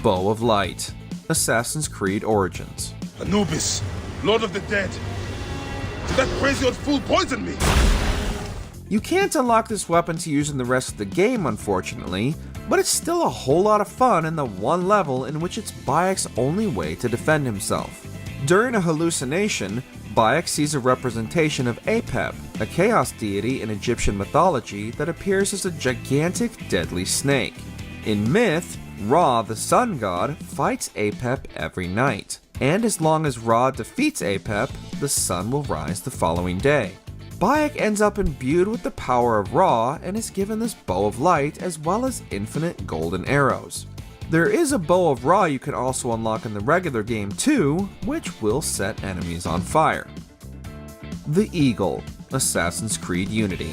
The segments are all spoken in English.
Bow of Light, Assassin's Creed Origins. Anubis, Lord of the Dead. Did that crazy old fool poison me? You can't unlock this weapon to use in the rest of the game, unfortunately, but it's still a whole lot of fun in the one level in which it's Bayek's only way to defend himself. During a hallucination, Bayek sees a representation of Apep, a chaos deity in Egyptian mythology that appears as a gigantic, deadly snake. In myth, Ra, the sun god, fights Apep every night, and as long as Ra defeats Apep, the sun will rise the following day. Bayek ends up imbued with the power of Ra and is given this Bow of Light as well as infinite golden arrows. There is a Bow of Ra you can also unlock in the regular game too, which will set enemies on fire. The Eagle, Assassin's Creed Unity.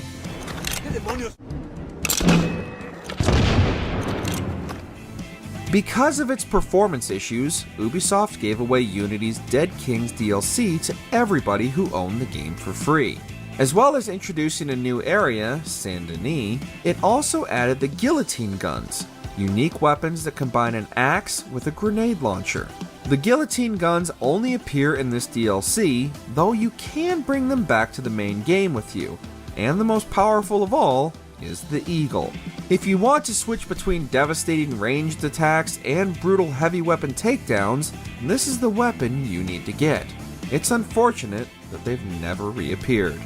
Because of its performance issues, Ubisoft gave away Unity's Dead Kings DLC to everybody who owned the game for free. As well as introducing a new area, Saint Denis, it also added the guillotine guns, unique weapons that combine an axe with a grenade launcher. The guillotine guns only appear in this DLC, though you can bring them back to the main game with you, and the most powerful of all is the Eagle. If you want to switch between devastating ranged attacks and brutal heavy weapon takedowns, this is the weapon you need to get. It's unfortunate that they've never reappeared.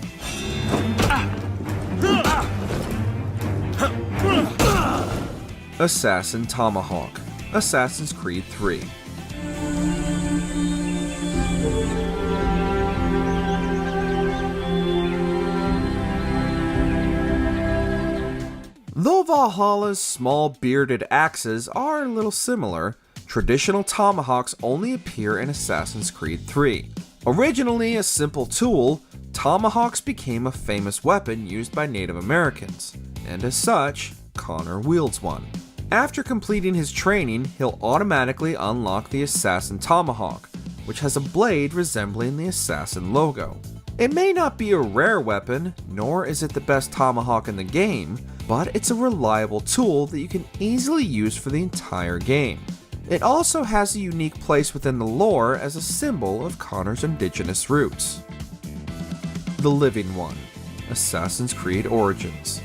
Assassin Tomahawk, Assassin's Creed 3. Though Valhalla's small bearded axes are a little similar, traditional tomahawks only appear in Assassin's Creed 3. Originally a simple tool, tomahawks became a famous weapon used by Native Americans, and as such, Connor wields one. After completing his training, he'll automatically unlock the Assassin Tomahawk, which has a blade resembling the Assassin logo. It may not be a rare weapon, nor is it the best tomahawk in the game, but it's a reliable tool that you can easily use for the entire game. It also has a unique place within the lore as a symbol of Connor's indigenous roots. The Living One, Assassin's Creed Origins.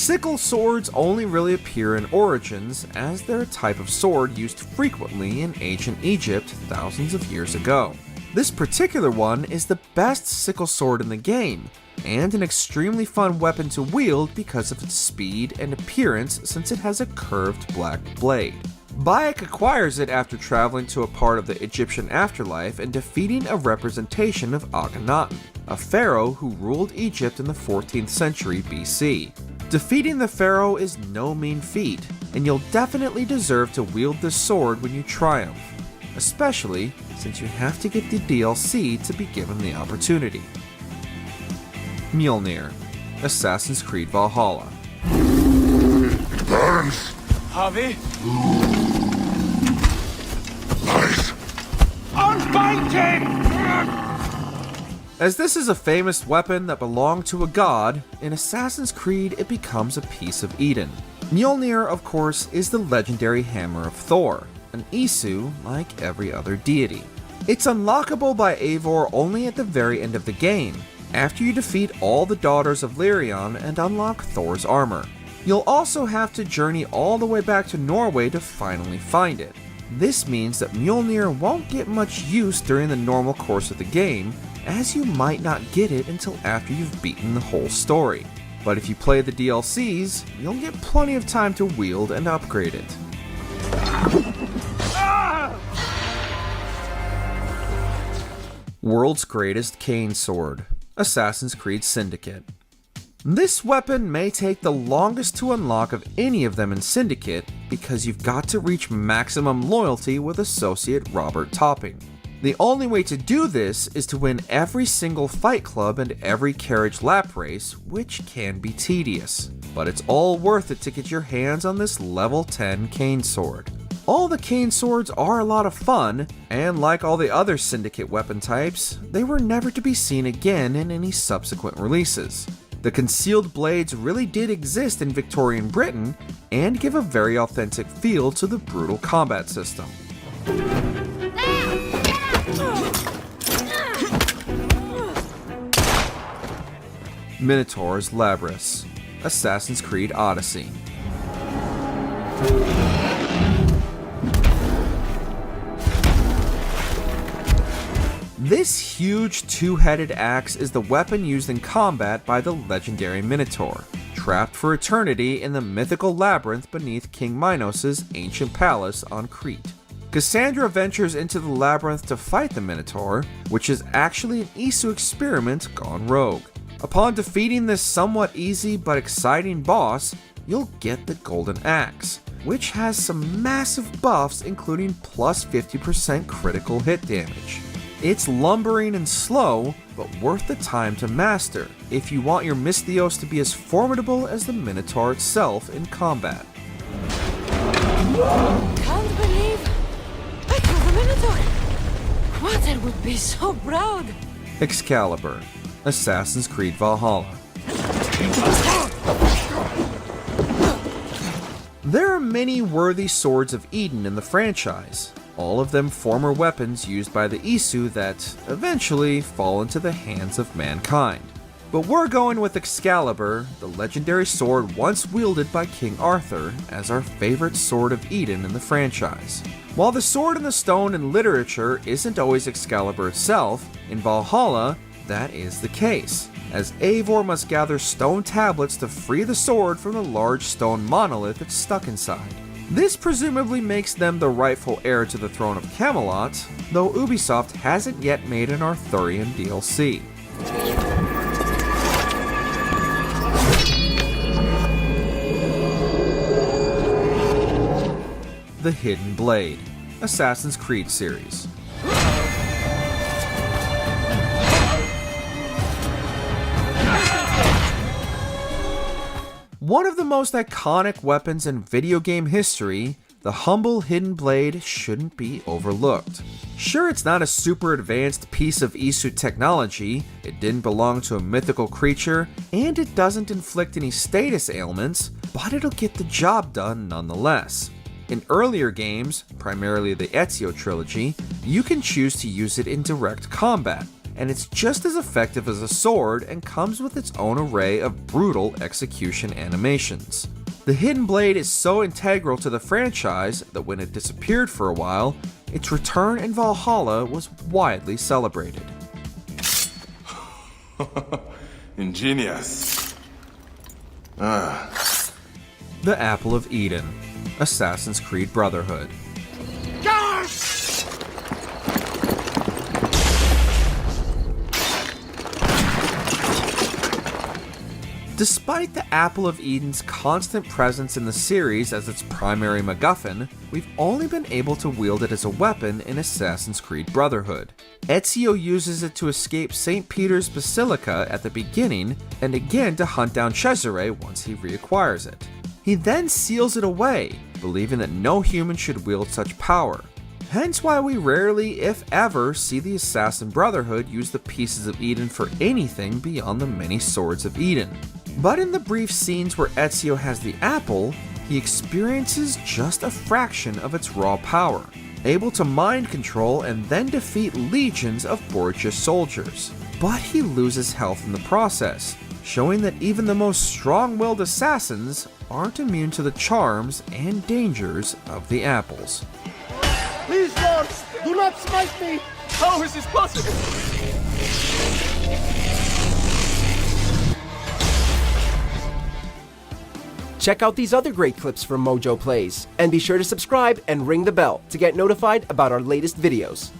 Sickle swords only really appear in Origins, as they're a type of sword used frequently in ancient Egypt thousands of years ago. This particular one is the best sickle sword in the game, and an extremely fun weapon to wield because of its speed and appearance since it has a curved black blade. Bayek acquires it after traveling to a part of the Egyptian afterlife and defeating a representation of Akhenaten, a pharaoh who ruled Egypt in the 14th century BC. Defeating the pharaoh is no mean feat, and you'll definitely deserve to wield this sword when you triumph, especially since you have to get the DLC to be given the opportunity. Mjolnir, Assassin's Creed Valhalla. It burns. Harvey? Lies. Unbiting! As this is a famous weapon that belonged to a god, in Assassin's Creed it becomes a piece of Eden. Mjolnir, of course, is the legendary hammer of Thor, an Isu like every other deity. It's unlockable by Eivor only at the very end of the game, after you defeat all the daughters of Lyrion and unlock Thor's armor. You'll also have to journey all the way back to Norway to finally find it. This means that Mjolnir won't get much use during the normal course of the game, as you might not get it until after you've beaten the whole story. But if you play the DLCs, you'll get plenty of time to wield and upgrade it. World's Greatest Cane Sword, Assassin's Creed Syndicate. This weapon may take the longest to unlock of any of them in Syndicate because you've got to reach maximum loyalty with Associate Robert Topping. The only way to do this is to win every single fight club and every carriage lap race, which can be tedious, but it's all worth it to get your hands on this level 10 cane sword. All the cane swords are a lot of fun, and like all the other Syndicate weapon types, they were never to be seen again in any subsequent releases. The concealed blades really did exist in Victorian Britain and give a very authentic feel to the brutal combat system. Minotaur's Labrys, Assassin's Creed Odyssey. This huge two-headed axe is the weapon used in combat by the legendary Minotaur, trapped for eternity in the mythical labyrinth beneath King Minos' ancient palace on Crete. Cassandra ventures into the labyrinth to fight the Minotaur, which is actually an Isu experiment gone rogue. Upon defeating this somewhat easy but exciting boss, you'll get the Golden Axe, which has some massive buffs including plus 50% critical hit damage. It's lumbering and slow, but worth the time to master if you want your Misthios to be as formidable as the Minotaur itself in combat. Can't believe I killed the Minotaur! What, I would be so proud! Excalibur, Assassin's Creed Valhalla. There are many worthy Swords of Eden in the franchise, all of them former weapons used by the Isu that eventually fall into the hands of mankind. But we're going with Excalibur, the legendary sword once wielded by King Arthur, as our favorite Sword of Eden in the franchise. While the Sword in the Stone in literature isn't always Excalibur itself, in Valhalla, that is the case, as Eivor must gather stone tablets to free the sword from the large stone monolith it's stuck inside. This presumably makes them the rightful heir to the throne of Camelot, though Ubisoft hasn't yet made an Arthurian DLC. The Hidden Blade, Assassin's Creed series. One of the most iconic weapons in video game history, the humble hidden blade shouldn't be overlooked. Sure, it's not a super advanced piece of Isu technology, it didn't belong to a mythical creature, and it doesn't inflict any status ailments, but it'll get the job done nonetheless. In earlier games, primarily the Ezio trilogy, you can choose to use it in direct combat, and it's just as effective as a sword and comes with its own array of brutal execution animations. The Hidden Blade is so integral to the franchise that when it disappeared for a while, its return in Valhalla was widely celebrated. Ingenious. The Apple of Eden, Assassin's Creed Brotherhood. Despite the Apple of Eden's constant presence in the series as its primary MacGuffin, we've only been able to wield it as a weapon in Assassin's Creed Brotherhood. Ezio uses it to escape St. Peter's Basilica at the beginning, and again to hunt down Cesare once he reacquires it. He then seals it away, believing that no human should wield such power. Hence why we rarely, if ever, see the Assassin Brotherhood use the pieces of Eden for anything beyond the many swords of Eden. But in the brief scenes where Ezio has the apple, he experiences just a fraction of its raw power, able to mind control and then defeat legions of Borgia soldiers. But he loses health in the process, showing that even the most strong-willed assassins aren't immune to the charms and dangers of the apples. Please, Lord, do not smite me! How is this possible? Check out these other great clips from MojoPlays, and be sure to subscribe and ring the bell to get notified about our latest videos.